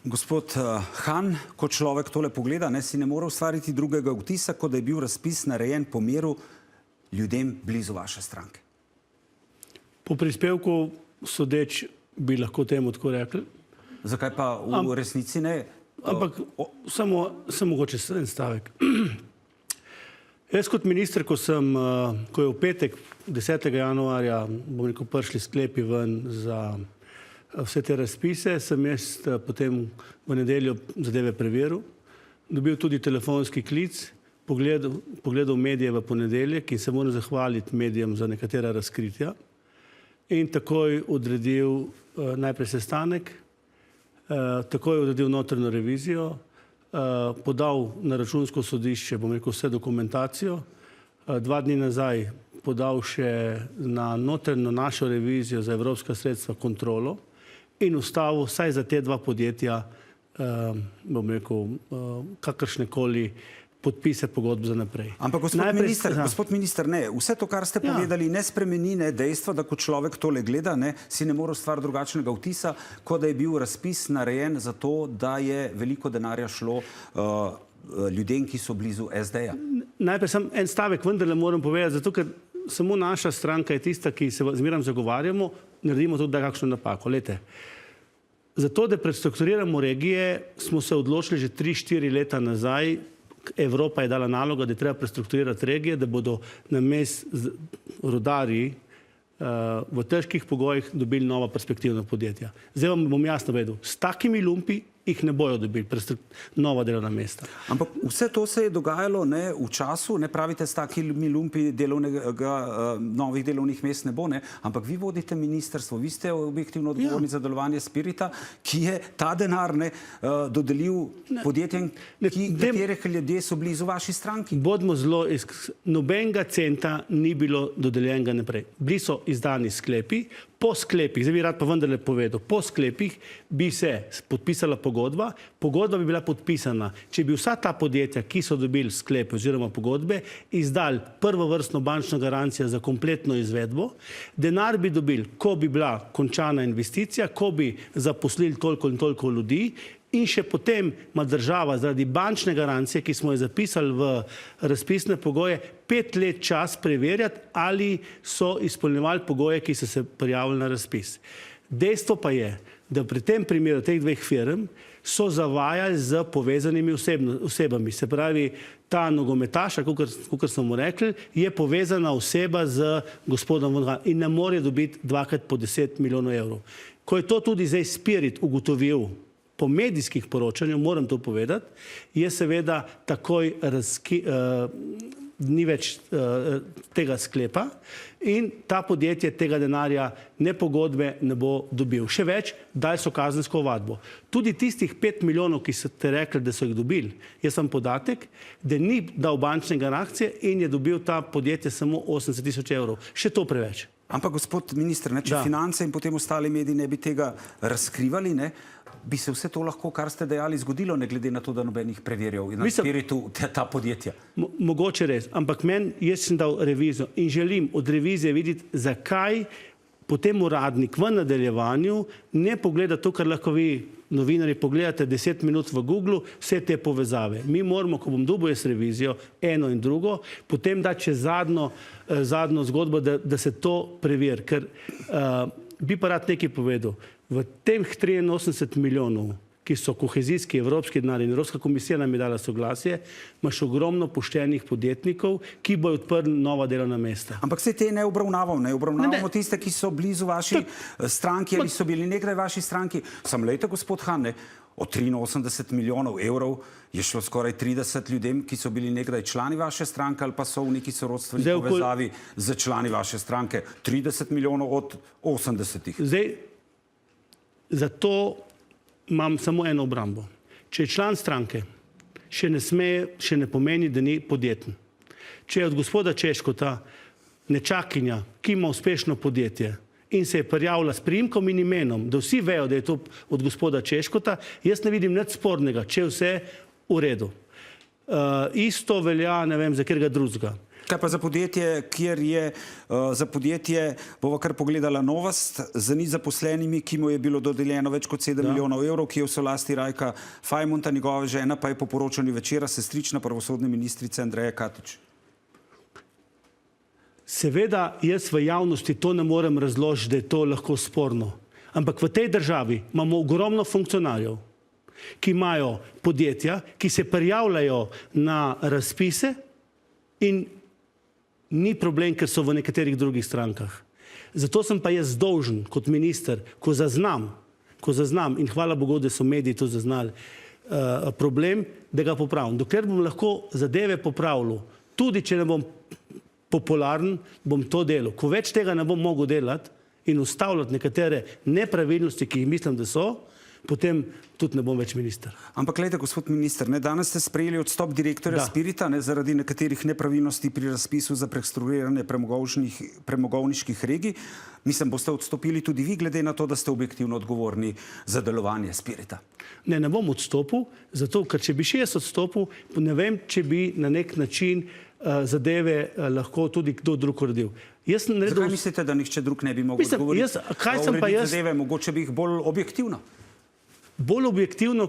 Gospod Han, ko človek tole pogleda, si ne more ustvariti drugega vtisa, kot da je bil razpis narejen po miru ljudem blizu vaše stranke. Po prispevku sodeč bi lahko temu tako rekli. Zakaj pa v resnici ne? Ampak samo mogoče en stavek. Jaz kot minister, ko je v petek 10. januarja, bom rekel, prišli sklepi ven za vse te razpise, sem jaz potem v nedeljo zadeve preveril, dobil tudi telefonski klic, pogledal medije v ponedeljek in se moram zahvaliti medijem za nekatera razkritja in takoj odredil najprej sestanek, takoj odredil notranjo revizijo, podal na računsko sodišče, bom rekel, vse dokumentacijo, 2 dni nazaj podal še na notranjo našo revizijo za evropska sredstva kontrolo in ustavil vsaj za te 2 podjetja, bom rekel, kakršnekoli podpise pogodb za naprej. Ampak gospod minister, ne, vse to, kar ste povedali, ne spremeni dejstva, da ko človek tole gleda, si ne more ustvariti drugačnega vtisa, kot da je bil razpis narejen za to, da je veliko denarja šlo ljudem, ki so blizu SD-ja. Najprej sem en stavek vendarle moram povedati, zato ker samo naša stranka je tista, ki se zmeram zagovarjamo, naredimo tudi kakšno napako. Lejte, zato, da prestrukturiramo regije, smo se odločili že 3-4 leta nazaj. Evropa je dala nalogo, da je treba prestrukturirati regije, da bodo namesto rudarji v težkih pogojih dobili nova perspektivna podjetja. Zdaj vam bom jasno vedel, s takimi lumpi jih ne bojo dobili nova delovna mesta. Ampak vse to se je dogajalo v času, ne pravite, s takimi lumpi novih delovnih mest ne bo, ampak vi vodite ministrstvo, vi ste objektivno odgovorni za delovanje Spirita, ki je ta denar dodelil podjetjem, katerih ljudje so blizu vaši stranki. Bodimo zelo nobenega centa ni bilo dodeljenega naprej. Bili so izdani sklepi, po sklepih, zdaj bi rad pa vendarle povedal, po sklepih bi se podpisala pogodba bi bila podpisana, če bi vsa ta podjetja, ki so dobili sklepe oziroma pogodbe, izdali prvovrstno bančno garancijo za kompletno izvedbo, denar bi dobili, ko bi bila končana investicija, ko bi zaposlili toliko in toliko ljudi, in še potem ima država zaradi bančne garancije, ki smo jo zapisali v razpisne pogoje, 5 let čas preverjati, ali so izpolnjevali pogoje, ki so se prijavili na razpis. Dejstvo pa je, da pri tem primeru teh 2 firm so zavajali z povezanimi osebami. Se pravi, ta nogometaša, kakor smo mu rekli, je povezana oseba z gospodom Vongan in ne more dobiti 2krat po 10 milijonov evrov. Ko je to tudi zdaj Spirit ugotovil, po medijskih poročanju, moram to povedati, je seveda takoj ni več tega sklepa in ta podjetje tega denarja ne pogodbe ne bo dobil. Še več, dali so kazensko ovadbo. Tudi tistih 5 milijonov, ki ste rekli, da so jih dobili, jaz sem podatek, da ni dal bančne garancije in je dobil ta podjetje samo 80 000 evrov. Še to preveč. Ampak gospod minister, če Finance in potem ostali mediji ne bi tega razkrivali, bi se vse to lahko, kar ste dejali, zgodilo, ne glede na to, da nobenih preverjal na Spiritu ta podjetja. Mogoče res, ampak jaz sem dal revizijo in želim od revizije videti, zakaj potem uradnik v nadaljevanju ne pogleda to, kar lahko vi, novinarji, pogledate 10 minut v Googlu, vse te povezave. Mi moramo, ko bom dobil jaz revizijo, eno in drugo, potem dati še zadnjo zgodbo, da se to preveri. Ker bi pa rad nekaj povedal. V tem 83 milijonov, ki so kohezijski evropski denar in Evropska komisija nam je dala soglasje, imaš ogromno poštenih podjetnikov, ki bojo odprli nova delovna mesta. Ampak se te ne obravnavamo tiste, ki so blizu vaši stranki ali so bili nekdaj vaši stranki. Samo lejte, gospod Han, od 83 milijonov evrov je šlo skoraj 30 ljudem, ki so bili nekdaj člani vaše stranke ali pa so v neki sorodstveni povezavi z člani vaše stranke. 30 milijonov od 80. Zdaj, zato imam samo eno obrambo. Če je član stranke, še ne pomeni, da ni podjeten. Če je od gospoda Češkota nečakinja, ki ima uspešno podjetje in se je prijavila s priimkom in imenom, da vsi vejo, da je to od gospoda Češkota, jaz ne vidim nič spornega, če je vse v redu. Isto velja, ne vem, za katerega drugega. Kaj pa za podjetje, kjer je za podjetje, bova kar pogledala novost, z zaposlenimi, ki mu je bilo dodeljeno več kot 7 milijonov evrov, ki je v solasti Rajka Fajmunta, njegova žena pa je po poročanju Večera sestrična pravosodne ministrice Andreje Katič. Seveda, jaz v javnosti to ne morem razložiti, da je to lahko sporno. Ampak v tej državi imamo ogromno funkcionarjev, ki imajo podjetja, ki se prijavljajo na razpise in ni problem, ker so v nekaterih drugih strankah. Zato sem pa jaz dolžen kot minister, ko zaznam, in hvala Bogu, da so mediji to zaznali, problem, da ga popravim. Dokler bom lahko zadeve popravljal, tudi če ne bom popularen, bom to delal. Ko več tega ne bom mogel delati in ustavljati nekatere nepravilnosti, ki jih mislim, da so, potem tudi ne bom več minister. Ampak gledajte, gospod minister, danes ste sprejeli odstop direktorja Spirita zaradi nekaterih nepravilnosti pri razpisu za prestrukturiranje premogovniških regij. Mislim, boste odstopili tudi vi, glede na to, da ste objektivno odgovorni za delovanje Spirita. Ne bom odstopil, zato, ker če bi še jaz odstopil, ne vem, če bi na nek način zadeve lahko tudi kdo drug uredil. Zakaj mislite, da nihče drug ne bi mogel odgovoriti? Kaj sem pa jaz? Zadeve, mogoče bi jih bolj objektivno. Bolj objektivno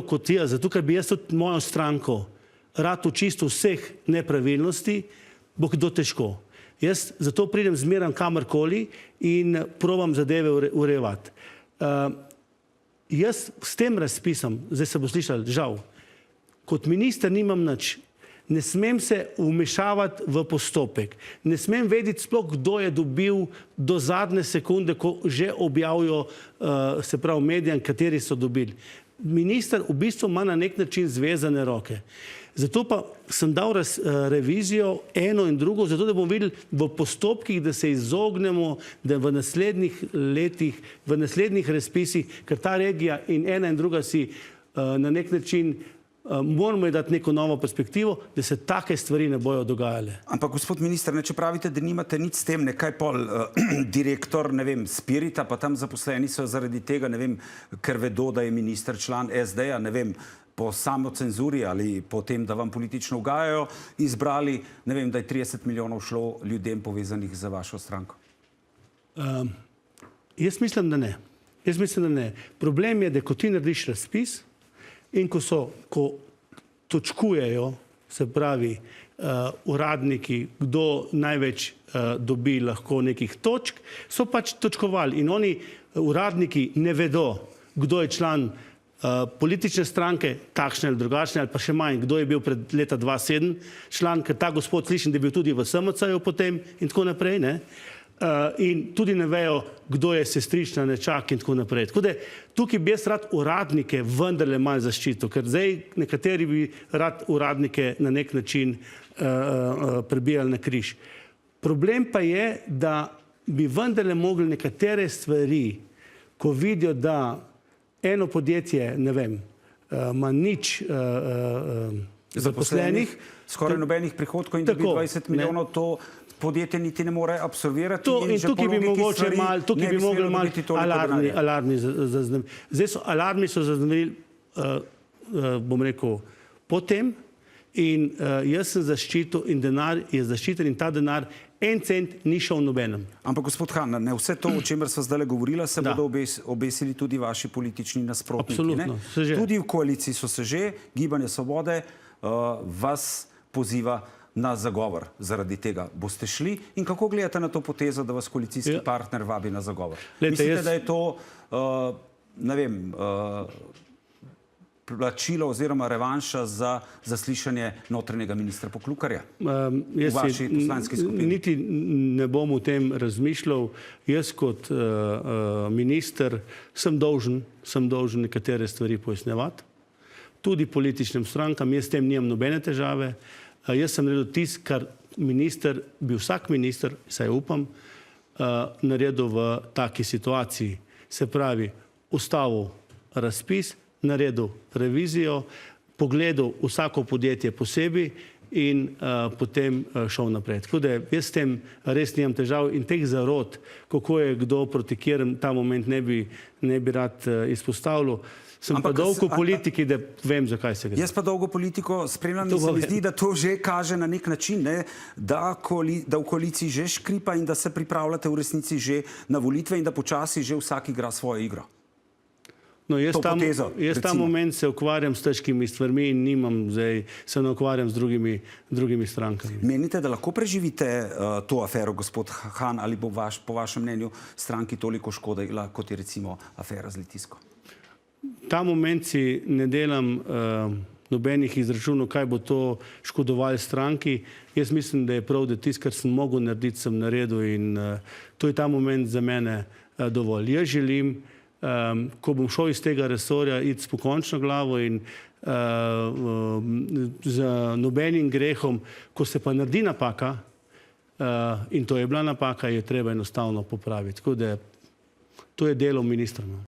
kot jaz, zato ker bi jaz tudi mojo stranko rad očistil vseh nepravilnosti, bo kdo težko. Jaz zato pridem zmeram kamorkoli in probam zadeve urejevati. Jaz s tem razpisom, zdaj se bo slišali, žal, kot minister nimam nič. Ne smem se vmešavati v postopek. Ne smem vedeti sploh, kdo je dobil do zadnje sekunde, ko že objavijo, se pravi, medijem, kateri so dobili. Minister v bistvu ima na nek način zvezane roke. Zato pa sem dal revizijo eno in drugo, zato da bomo videli v postopkih, da se izognemo, da v naslednjih letih, v naslednjih razpisih, ker ta regija in ena in druga si na nek način moramo dati neko novo perspektivo, da se take stvari ne bojo dogajale. Ampak, gospod minister, če pravite, da nimate nič s tem, kaj pol direktor, Spirita, pa tam zaposleni so zaradi tega, ker vedo, da je minister član SD-ja, po samocenzuri ali po tem, da vam politično ugajajo, izbrali, da je 30 milijonov šlo ljudem povezanih za vašo stranko. Jaz mislim, da ne. Problem je, da ko ti narediš razpis, in ko točkujejo, se pravi, uradniki, kdo največ dobi lahko nekih točk, so pač točkovali. In oni, uradniki, ne vedo, kdo je član politične stranke, takšne ali drugačne, ali pa še manj, kdo je bil pred leta 2007 član, ker ta gospod slišim, da je bil tudi v SMC-ju potem in tako naprej, ne? In tudi ne vejo, kdo je sestrična, nečak in tako naprej. Tako da tukaj bi jaz rad uradnike vendarle malo zaščitil, ker zdaj nekateri bi rad uradnike na nek način prebijali na križ. Problem pa je, da bi vendarle mogli nekatere stvari, ko vidijo, da eno podjetje, ima nič zaposlenih, skoraj nobenih prihodkov in dobi 20 milijonov, to podjetje niti ne more absorbirati. In tukaj bi mogoče malo alarmi zaznamili. Zdaj so alarmi zaznamili, bom rekel, potem in jaz sem zaščitil in denar je zaščiten in ta denar 1 cent ni šel nobenem. Ampak gospod Han, vse to, o čemer sva zdaj govorila, se bodo obesili tudi vaši politični nasprotniki. Absolutno. Tudi v koaliciji so se že, Gibanje Svobode vas poziva na zagovor zaradi tega. Boste šli in kako gledate na to potezo, da vas koalicijski partner vabi na zagovor? Mislite, da je to, plačilo oziroma revanša za zaslišanje notranjega ministra Poklukarja v vaši poslanski skupini? Niti ne bom o tem razmišljal. Jaz kot minister sem dolžen nekatere stvari pojasnjevati. Tudi političnim strankam, jaz s tem nimam nobene težave. Jaz sem naredil tisto, kar bi vsak minister, saj upam, naredil v taki situaciji. Se pravi, ustavil razpis, naredil revizijo, pogledal vsako podjetje posebej in potem šel naprej. Tako da jaz s tem res nimam težav in teh zarod, kako je kdo proti kjerem ta moment ne bi rad izpostavljal. Sem pa dolgo v politiki, da vem, zakaj se gre. Jaz pa dolgo politiko spremljam in se mi zdi, da to že kaže na nek način, ne, da v koaliciji že škripa in da se pripravljate v resnici že na volitve in da počasi že vsak igra svojo igro. No, jaz ta moment se ukvarjam s težkimi stvarmi in se ne ukvarjam z drugimi strankami. Menite, da lahko preživite to afero, gospod Han, ali bo po vašem mnenju stranki toliko škodila, kot je recimo afera z Litijsko? Ta moment si ne delam nobenih izračunov, kaj bo to škodovalo stranki. Jaz mislim, da je prav, da tisto, kar sem mogel narediti, sem naredil in to je ta moment za mene dovolj. Jaz želim, ko bom šel iz tega resorja, iti s pokončno glavo in z nobenim grehom, ko se pa naredi napaka, in to je bila napaka, je treba enostavno popraviti. Tako da to je delo ministra.